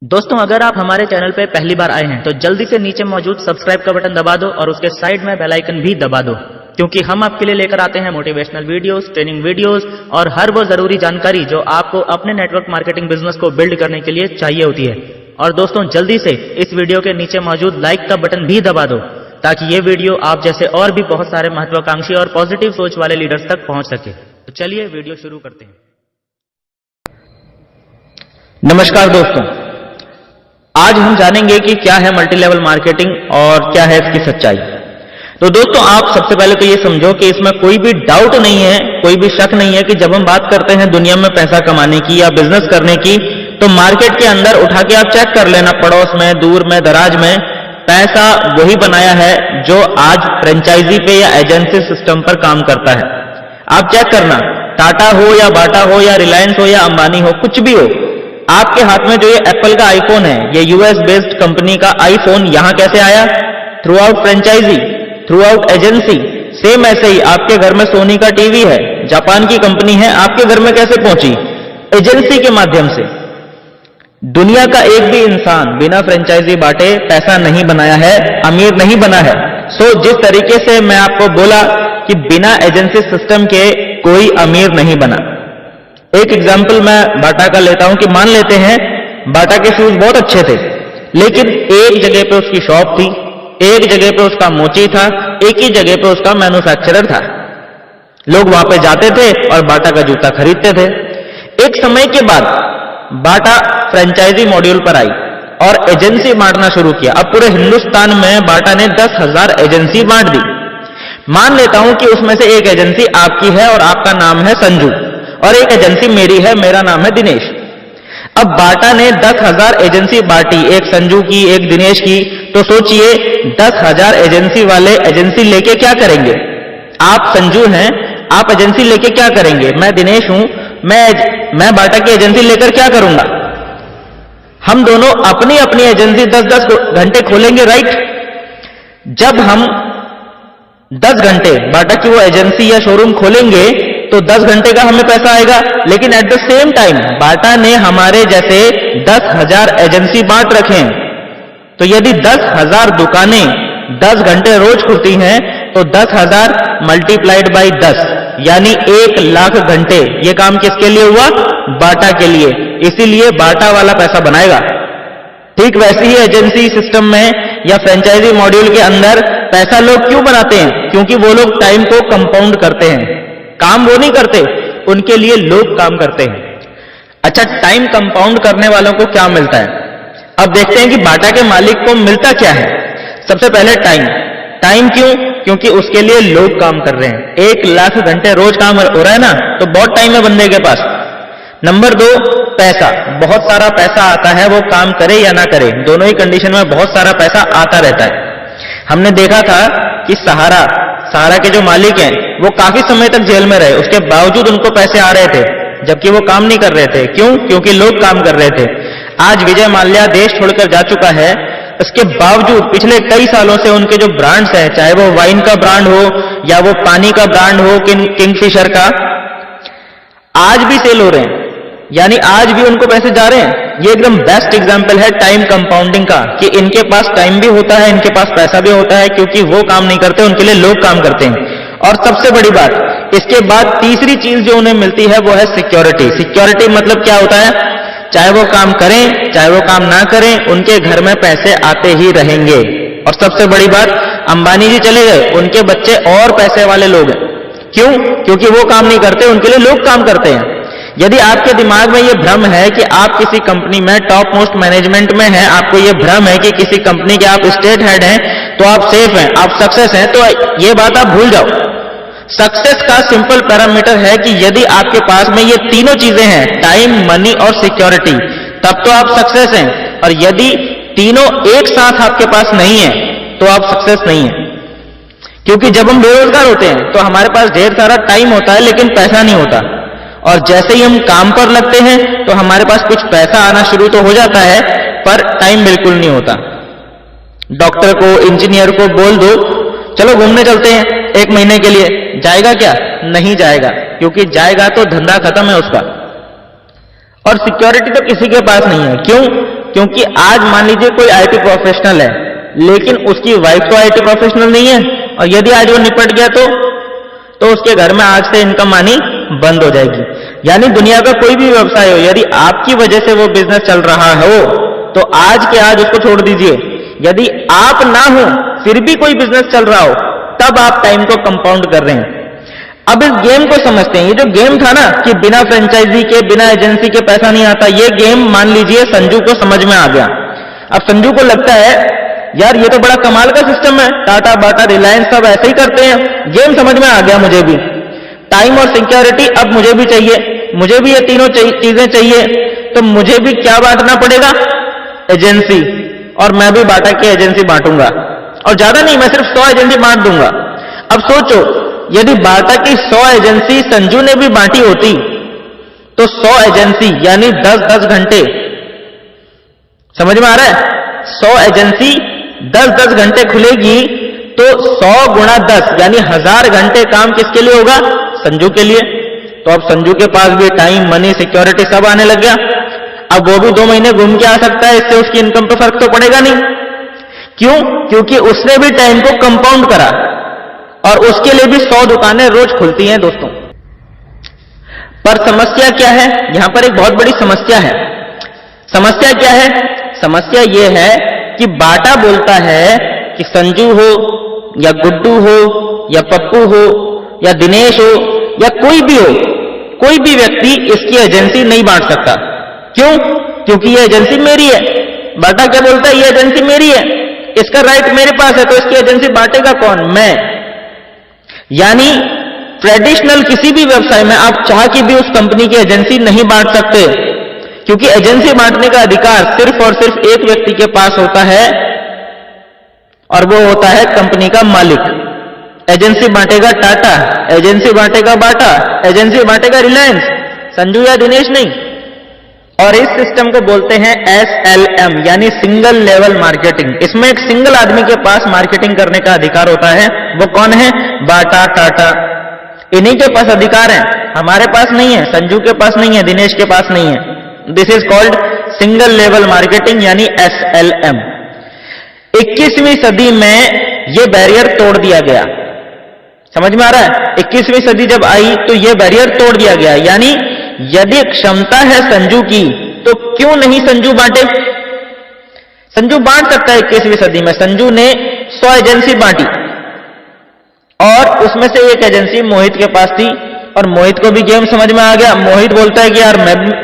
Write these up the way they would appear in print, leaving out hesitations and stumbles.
दोस्तों, अगर आप हमारे चैनल पे पहली बार आए हैं तो जल्दी से नीचे मौजूद सब्सक्राइब का बटन दबा दो और उसके साइड में बेल आइकन भी दबा दो, क्योंकि हम आपके लिए लेकर आते हैं मोटिवेशनल वीडियोस, ट्रेनिंग वीडियोस और हर वो जरूरी जानकारी जो आपको अपने नेटवर्क मार्केटिंग बिजनेस को बिल्ड करने के लिए चाहिए होती है। और दोस्तों, जल्दी से इस वीडियो के नीचे मौजूद लाइक का बटन भी दबा दो ताकि ये वीडियो आप जैसे और भी बहुत सारे महत्वाकांक्षी और पॉजिटिव सोच वाले लीडर्स तक पहुंच सके। तो चलिए वीडियो शुरू करते हैं। नमस्कार दोस्तों, आज हम जानेंगे कि क्या है मल्टी लेवल मार्केटिंग और क्या है इसकी सच्चाई। तो दोस्तों, आप सबसे पहले तो ये समझो कि इसमें कोई भी डाउट नहीं है, कोई भी शक नहीं है कि जब हम बात करते हैं दुनिया में पैसा कमाने की या बिजनेस करने की, तो मार्केट के अंदर उठा के आप चेक कर लेना, पड़ोस में, दूर में, दराज में, पैसा वही बनाया है जो आज फ्रेंचाइजी पे या एजेंसी सिस्टम पर काम करता है। आप चेक करना, टाटा हो या बाटा हो या रिलायंस हो या अंबानी हो, कुछ भी हो, आपके हाथ में जो ये एप्पल का आईफोन है, ये यूएस बेस्ड कंपनी का आईफोन यहां कैसे आया? Throughout franchise, throughout agency. Same ऐसे ही आपके घर में सोनी का टीवी है, जापान की कंपनी है, आपके घर में कैसे पहुंची? एजेंसी के माध्यम से। दुनिया का एक भी इंसान बिना फ्रेंचाइजी बांटे पैसा नहीं बनाया है, अमीर नहीं बना है। सो जिस तरीके से मैं आपको बोला कि बिना एजेंसी सिस्टम के कोई अमीर नहीं बना। एक एग्जाम्पल मैं बाटा का लेता हूं कि मान लेते हैं बाटा के शूज बहुत अच्छे थे, लेकिन एक जगह पे उसकी शॉप थी, एक जगह पे उसका मोची था, एक ही जगह पे उसका मैन्युफैक्चरर था। लोग वहां पे जाते थे और बाटा का जूता खरीदते थे। एक समय के बाद बाटा फ्रेंचाइजी मॉड्यूल पर आई और एजेंसी बांटना शुरू किया। अब पूरे हिंदुस्तान में बाटा ने 10,000 एजेंसी बांट दी। मान लेता हूं कि उसमें से एक एजेंसी आपकी है और आपका नाम है संजू, और एक एजेंसी मेरी है, मेरा नाम है दिनेश। अब बाटा ने 10,000 एजेंसी बांटी, एक संजू की, एक दिनेश की। तो सोचिए 10,000 एजेंसी वाले एजेंसी लेके क्या करेंगे? आप संजू हैं, आप एजेंसी लेके क्या करेंगे? मैं दिनेश हूं, मैं बाटा की एजेंसी लेकर क्या करूंगा? हम दोनों अपनी अपनी एजेंसी 10-10 घंटे खोलेंगे, राइट? जब हम 10 घंटे बाटा की वो एजेंसी या शोरूम खोलेंगे तो 10 घंटे का हमें पैसा आएगा, लेकिन एट द सेम टाइम बाटा ने हमारे जैसे 10,000 एजेंसी बांट रखे हैं। तो यदि 10,000 दुकानें 10 घंटे रोज खुलती हैं तो 10,000 मल्टीप्लाइड बाई 10 यानी 1,00,000 घंटे। ये काम किसके लिए हुआ? बाटा के लिए। इसीलिए बाटा वाला पैसा बनाएगा। ठीक वैसे ही एजेंसी सिस्टम में या फ्रेंचाइजी मॉड्यूल के अंदर पैसा लोग क्यों बनाते हैं? क्योंकि वो लोग टाइम को कंपाउंड करते हैं। काम वो नहीं करते, उनके लिए लोग काम करते हैं। अच्छा, टाइम कंपाउंड करने वालों को क्या मिलता है? अब देखते हैं कि बाटा के मालिक को मिलता क्या है। सबसे पहले टाइम। टाइम क्यों? क्योंकि उसके लिए लोग काम कर रहे हैं। 1,00,000 घंटे रोज काम हो रहा है ना, तो बहुत टाइम है बंदे के पास। नंबर 2, पैसा। बहुत सारा पैसा आता है, वो काम करे या ना करे, दोनों ही कंडीशन में बहुत सारा पैसा आता रहता है। हमने देखा था कि सहारा के जो मालिक हैं वो काफी समय तक जेल में रहे, उसके बावजूद उनको पैसे आ रहे थे, जबकि वो काम नहीं कर रहे थे। क्यों? क्योंकि लोग काम कर रहे थे। आज विजय माल्या देश छोड़कर जा चुका है, इसके बावजूद पिछले कई सालों से उनके जो ब्रांड्स हैं, चाहे वो वाइन का ब्रांड हो या वो पानी का ब्रांड हो, किंगफिशर का, आज भी सेल हो रहे हैं, यानी आज भी उनको पैसे जा रहे हैं। ये एकदम बेस्ट एग्जांपल है टाइम कंपाउंडिंग का, कि इनके पास टाइम भी होता है, इनके पास पैसा भी होता है, क्योंकि वो काम नहीं करते, उनके लिए लोग काम करते हैं। और सबसे बड़ी बात, इसके बाद तीसरी चीज जो उन्हें मिलती है वो है सिक्योरिटी। सिक्योरिटी मतलब क्या होता है? चाहे वो काम करें, चाहे वो काम ना करें, उनके घर में पैसे आते ही रहेंगे। और सबसे बड़ी बात, अंबानी जी चले गए, उनके बच्चे और पैसे वाले लोग हैं। क्यों? क्योंकि वो काम नहीं करते, उनके लिए लोग काम करते हैं। यदि आपके दिमाग में ये भ्रम है कि आप किसी कंपनी में टॉप मोस्ट मैनेजमेंट में हैं, आपको ये भ्रम है कि किसी कंपनी के आप स्टेट हेड हैं, तो आप सेफ हैं, आप सक्सेस हैं, तो ये बात आप भूल जाओ। सक्सेस का सिंपल पैरामीटर है कि यदि आपके पास में ये तीनों चीजें हैं, टाइम, मनी और सिक्योरिटी, तब तो आप सक्सेस हैं। और यदि तीनों एक साथ आपके पास नहीं है तो आप सक्सेस नहीं है। क्योंकि जब हम बेरोजगार होते हैं तो हमारे पास ढेर सारा टाइम होता है लेकिन पैसा नहीं होता, और जैसे ही हम काम पर लगते हैं तो हमारे पास कुछ पैसा आना शुरू तो हो जाता है, पर टाइम बिल्कुल नहीं होता। डॉक्टर को, इंजीनियर को बोल दो चलो घूमने चलते हैं 1 महीने के लिए, जाएगा क्या? नहीं जाएगा, क्योंकि जाएगा तो धंधा खत्म है उसका। और सिक्योरिटी तो किसी के पास नहीं है। क्यों? क्योंकि आज मान लीजिए कोई आईटी प्रोफेशनल है, लेकिन उसकी वाइफ तो आईटी प्रोफेशनल नहीं है, और यदि आज वो निपट गया तो उसके घर में आज से इनकम आनी बंद हो जाएगी। यानी दुनिया का कोई भी व्यवसाय हो, यदि आपकी वजह से वो बिजनेस चल रहा हो तो आज के आज उसको छोड़ दीजिए। यदि आप ना हो फिर भी कोई बिजनेस चल रहा हो, तब आप टाइम को कंपाउंड कर रहे हैं। अब इस गेम को समझते हैं। ये जो गेम था ना कि बिना फ्रेंचाइजी के, बिना एजेंसी के पैसा नहीं आता, ये गेम मान लीजिए संजू को समझ में आ गया। अब संजू को लगता है यार ये तो बड़ा कमाल का सिस्टम है, टाटा, बाटा, रिलायंस सब ऐसे ही करते हैं, गेम समझ में आ गया मुझे भी। टाइम और सिक्योरिटी अब मुझे भी चाहिए, मुझे भी ये तीनों चीजें चाहिए, तो मुझे भी क्या बांटना पड़ेगा? एजेंसी। और मैं भी बाटा की एजेंसी बांटूंगा, और ज्यादा नहीं, मैं सिर्फ 100 एजेंसी बांट दूंगा। अब सोचो, यदि बाटा की 100 एजेंसी संजू ने भी बांटी होती तो 100 एजेंसी यानी 10-10 घंटे, समझ में आ रहा है? 100 एजेंसी 10-10 घंटे खुलेगी तो 100 गुणा 10 यानी 1000 घंटे काम किसके लिए होगा? संजू के लिए। तो अब संजू के पास भी टाइम, मनी, सिक्योरिटी सब आने लग गया। अब वो भी 2 महीने घूम के आ सकता है, इससे उसकी इनकम पे फर्क तो पड़ेगा नहीं। क्यों? क्योंकि उसने भी टाइम को कंपाउंड करा, और उसके लिए भी 100 दुकानें रोज खुलती हैं दोस्तों। पर समस्या क्या है? यहां पर एक बहुत बड़ी समस्या है। समस्या क्या है? समस्या यह है कि बाटा बोलता है कि संजू हो या गुड्डू हो या पप्पू हो या दिनेश हो या कोई भी हो, कोई भी व्यक्ति इसकी एजेंसी नहीं बांट सकता। क्यों? क्योंकि ये एजेंसी मेरी है। बाटा क्या बोलता है? ये एजेंसी मेरी है, इसका राइट मेरे पास है, तो इसकी एजेंसी बांटेगा कौन? मैं। यानी ट्रेडिशनल किसी भी व्यवसाय में आप चाह के भी उस कंपनी की एजेंसी नहीं बांट सकते, क्योंकि एजेंसी बांटने का अधिकार सिर्फ और सिर्फ एक व्यक्ति के पास होता है, और वो होता है कंपनी का मालिक। एजेंसी बांटेगा टाटा, एजेंसी बांटेगा बाटा, एजेंसी बांटेगा रिलायंस, संजू या दिनेश नहीं। और इस सिस्टम को बोलते हैं SLM यानी सिंगल लेवल मार्केटिंग। इसमें एक सिंगल आदमी के पास मार्केटिंग करने का अधिकार होता है। वो कौन है? बाटा, टाटा, इन्हीं के पास अधिकार है, हमारे पास नहीं है, संजू के पास नहीं है, दिनेश के पास नहीं है। This is called single level marketing यानी SLM। 21वीं सदी में यह बैरियर तोड़ दिया गया। समझ में आ रहा है? 21वीं सदी जब आई तो यह बैरियर तोड़ दिया गया। यानी यदि क्षमता है संजू की तो क्यों नहीं संजू बांटे? संजू बांट सकता है। 21वीं सदी में संजू ने 100 एजेंसी बांटी, और उसमें से एक एजेंसी मोहित के पास थी, और मोहित को भी गेम समझ में आ गया। मोहित बोलता है कि यार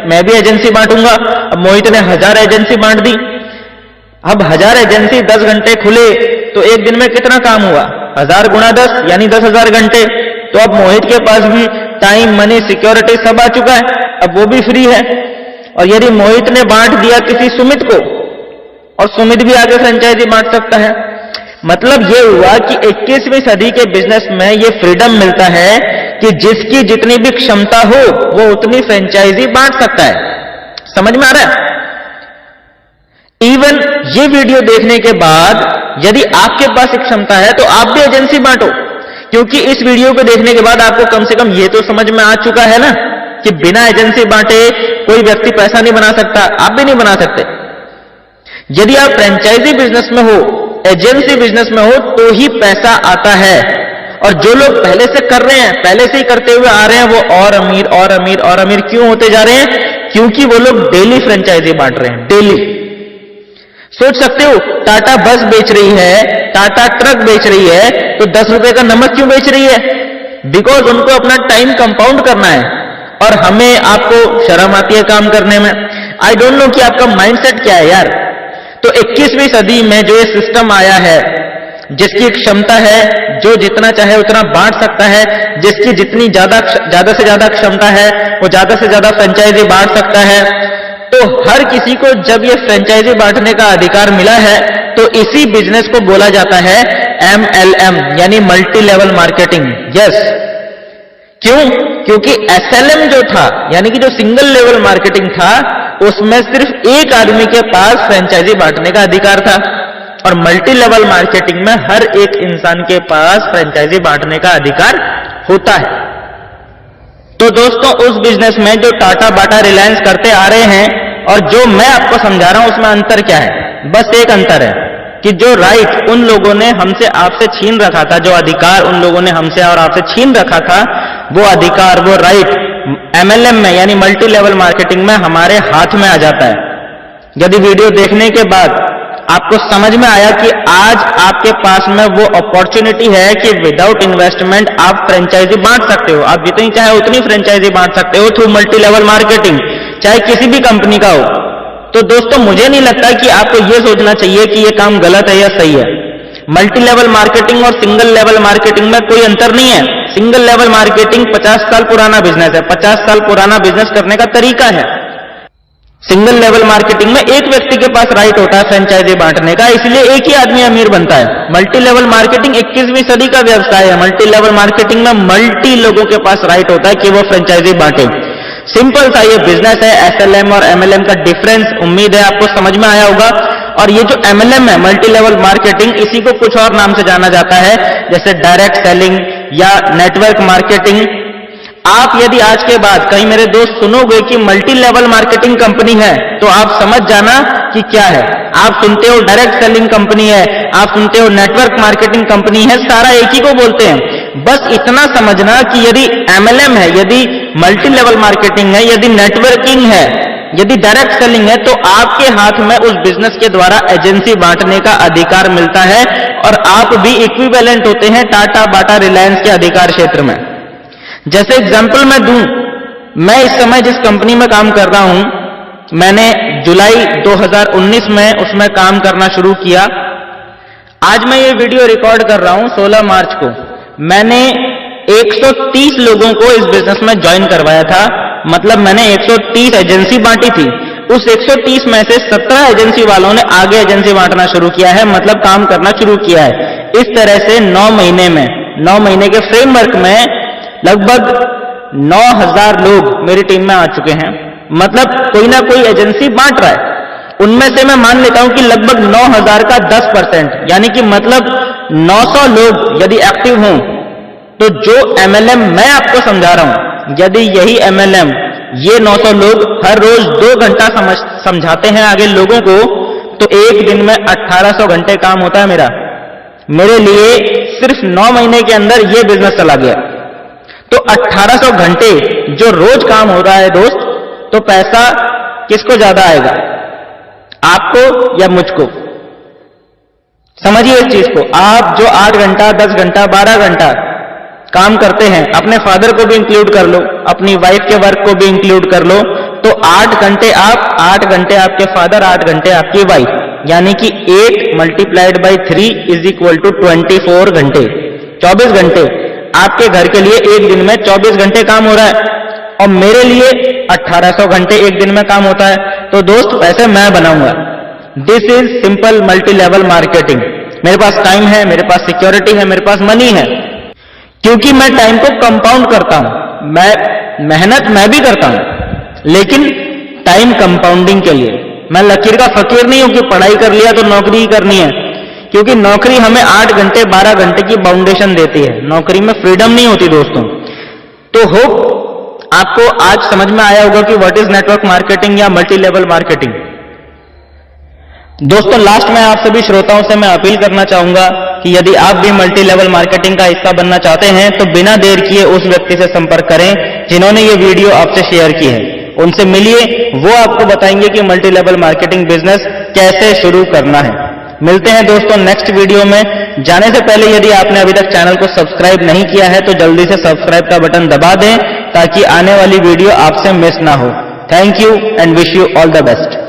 मैं भी एजेंसी बांटूंगा। अब मोहित ने 1000 एजेंसी बांट दी। अब 1000 एजेंसी 10 घंटे खुले तो एक दिन में कितना काम हुआ? 1000 गुणा 10 यानी 10,000 घंटे। तो अब मोहित के पास भी टाइम, मनी, सिक्योरिटी सब आ चुका है, अब वो भी फ्री है। और यदि मोहित ने बांट दिया किसी सुमित को, और सुमित भी आगे फ्रेंचाइजी बांट सकता है। मतलब ये हुआ कि 21वीं सदी के बिजनेस में ये फ्रीडम मिलता है कि जिसकी जितनी भी क्षमता हो वो उतनी फ्रेंचाइजी बांट सकता है। समझ में आ रहा है? इवन ये वीडियो देखने के बाद यदि आपके पास एक क्षमता है तो आप भी एजेंसी बांटो, क्योंकि इस वीडियो को देखने के बाद आपको कम से कम ये तो समझ में आ चुका है ना कि बिना एजेंसी बांटे कोई व्यक्ति पैसा नहीं बना सकता, आप भी नहीं बना सकते। यदि आप फ्रेंचाइजी बिजनेस में हो, एजेंसी बिजनेस में हो, तो ही पैसा आता है। और जो लोग पहले से कर रहे हैं, पहले से ही करते हुए आ रहे हैं, वो और अमीर और अमीर और अमीर क्यों होते जा रहे हैं? क्योंकि वो लोग डेली फ्रेंचाइजी बांट रहे हैं, डेली। सोच सकते हो, टाटा बस बेच रही है, टाटा ट्रक बेच रही है, तो 10 रुपए का नमक क्यों बेच रही है? बिकॉज उनको अपना टाइम कंपाउंड करना है, और हमें आपको शर्म आती है काम करने में। आई डोंट नो कि आपका माइंडसेट क्या है यार। तो 21वीं सदी में जो ये सिस्टम आया है, जिसकी क्षमता है, जो जितना चाहे उतना बांट सकता है, जिसकी जितनी ज्यादा से ज्यादा क्षमता है वो ज्यादा से ज्यादा फ्रेंचाइजी बांट सकता है। तो हर किसी को जब ये फ्रेंचाइजी बांटने का अधिकार मिला है, तो इसी बिजनेस को बोला जाता है MLM यानी मल्टी लेवल मार्केटिंग। यस, क्यों? क्योंकि SLM जो था यानी कि जो सिंगल लेवल मार्केटिंग था, उसमें सिर्फ एक आदमी के पास फ्रेंचाइजी बांटने का अधिकार था, और मल्टी लेवल मार्केटिंग में हर एक इंसान के पास फ्रेंचाइजी बांटने का अधिकार होता है। तो दोस्तों, उस बिजनेस में जो टाटा, बाटा, रिलायंस करते आ रहे हैं, और जो मैं आपको समझा रहा हूं उसमें अंतर क्या है? बस एक अंतर है कि जो राइट उन लोगों ने हमसे आपसे छीन रखा था, जो अधिकार उन लोगों ने हमसे और आपसे छीन रखा था, वो अधिकार, वो राइट MLM में यानी मल्टी लेवल मार्केटिंग में हमारे हाथ में आ जाता है। यदि वीडियो देखने के बाद आपको समझ में आया कि आज आपके पास में वो अपॉर्चुनिटी है कि विदाउट इन्वेस्टमेंट आप फ्रेंचाइजी बांट सकते हो, आप जितनी चाहे उतनी फ्रेंचाइजी बांट सकते हो थ्रू मल्टी लेवल मार्केटिंग, चाहे किसी भी कंपनी का हो, तो दोस्तों मुझे नहीं लगता कि आपको यह सोचना चाहिए कि यह काम गलत है या सही है। मल्टी लेवल मार्केटिंग और सिंगल लेवल मार्केटिंग में कोई अंतर नहीं है। सिंगल लेवल मार्केटिंग 50 साल पुराना बिजनेस है, 50 साल पुराना बिजनेस करने का तरीका है। सिंगल लेवल मार्केटिंग में एक व्यक्ति के पास राइट होता है फ्रेंचाइजी बांटने का, इसलिए एक ही आदमी अमीर बनता है। मल्टी लेवल मार्केटिंग 21वीं सदी का व्यवसाय है। मल्टी लेवल मार्केटिंग में मल्टी लोगों के पास राइट होता है कि वो फ्रेंचाइजी बांटे। सिंपल सा ये बिजनेस है। SLM और MLM का डिफरेंस उम्मीद है आपको समझ में आया होगा। और ये जो MLM है, मल्टी लेवल मार्केटिंग, इसी को कुछ और नाम से जाना जाता है, जैसे डायरेक्ट सेलिंग या नेटवर्क मार्केटिंग। आप यदि आज के बाद कहीं मेरे दोस्त सुनोगे कि मल्टी लेवल मार्केटिंग कंपनी है, तो आप समझ जाना कि क्या है। आप सुनते हो डायरेक्ट सेलिंग कंपनी है, आप सुनते हो नेटवर्क मार्केटिंग कंपनी है, सारा एक ही को बोलते हैं। बस इतना समझना कि यदि MLM है, यदि मल्टी लेवल मार्केटिंग है, यदि नेटवर्किंग है, यदि डायरेक्ट सेलिंग है, तो आपके हाथ में उस बिजनेस के द्वारा एजेंसी बांटने का अधिकार मिलता है और आप भी इक्विवेलेंट होते हैं टाटा, बाटा, रिलायंस के अधिकार क्षेत्र में। जैसे एग्जांपल मैं दूं, मैं इस समय जिस कंपनी में काम कर रहा हूं, मैंने जुलाई 2019 में उसमें काम करना शुरू किया। आज मैं ये वीडियो रिकॉर्ड कर रहा हूं 16 मार्च को। मैंने 130 लोगों को इस बिजनेस में ज्वाइन करवाया था, मतलब मैंने 130 एजेंसी बांटी थी। उस 130 में से 17 एजेंसी वालों ने आगे एजेंसी बांटना शुरू किया है, मतलब काम करना शुरू किया है। इस तरह से 9 महीने में, 9 महीने के फ्रेमवर्क में लगभग 9000 लोग मेरी टीम में आ चुके हैं। मतलब कोई ना कोई एजेंसी बांट रहा है। उनमें से मैं मान लेता हूं कि लगभग 9000 का 10%, यानी कि मतलब 900 लोग यदि एक्टिव हों, तो जो MLM मैं आपको समझा रहा हूं, यदि यही MLM ये 900 लोग हर रोज 2 घंटा समझाते हैं आगे लोगों को, तो एक दिन में 1800 घंटे काम होता है मेरा। मेरे लिए सिर्फ 9 महीने के अंदर ये बिजनेस चला गया। तो 1800 घंटे जो रोज काम हो रहा है दोस्त, तो पैसा किसको ज्यादा आएगा, आपको या मुझको? समझिए इस चीज को। आप जो 8 घंटा, 10 घंटा, 12 घंटा काम करते हैं, अपने फादर को भी इंक्लूड कर लो, अपनी वाइफ के वर्क को भी इंक्लूड कर लो, तो 8 घंटे आप, 8 घंटे आपके फादर, 8 घंटे आपकी वाइफ, यानी कि 8 multiplied by 3 is equal to 24 घंटे। 24 घंटे आपके घर के लिए एक दिन में 24 घंटे काम हो रहा है, और मेरे लिए 1800 घंटे एक दिन में काम होता है। तो दोस्त पैसे मैं बनाऊंगा। This is simple multi level marketing. मेरे पास टाइम है, मेरे पास सिक्योरिटी है, मेरे पास मनी है, क्योंकि मैं टाइम को कंपाउंड करता हूं। मैं मेहनत मैं भी करता हूं, लेकिन टाइम कंपाउंडिंग के लिए। मैं लकीर का फकीर नहीं हूं कि पढ़ाई कर लिया तो नौकरी ही करनी है, क्योंकि नौकरी हमें 8 घंटे 12 घंटे की बाउंडेशन देती है। नौकरी में फ्रीडम नहीं होती दोस्तों। तो होप आपको आज समझ में आया होगा कि व्हाट इज नेटवर्क मार्केटिंग या मल्टी लेवल मार्केटिंग। दोस्तों लास्ट में आप सभी श्रोताओं से मैं अपील करना चाहूंगा कि यदि आप भी मल्टी लेवल मार्केटिंग का हिस्सा बनना चाहते हैं, तो बिना देर किए उस व्यक्ति से संपर्क करें जिन्होंने ये वीडियो आपसे शेयर की है। उनसे मिलिए, वो आपको बताएंगे कि मल्टी लेवल मार्केटिंग बिजनेस कैसे शुरू करना है। मिलते हैं दोस्तों नेक्स्ट वीडियो में। जाने से पहले यदि आपने अभी तक चैनल को सब्सक्राइब नहीं किया है, तो जल्दी से सब्सक्राइब का बटन दबा दें, ताकि आने वाली वीडियो आपसे मिस ना हो। Thank you and wish you all the best.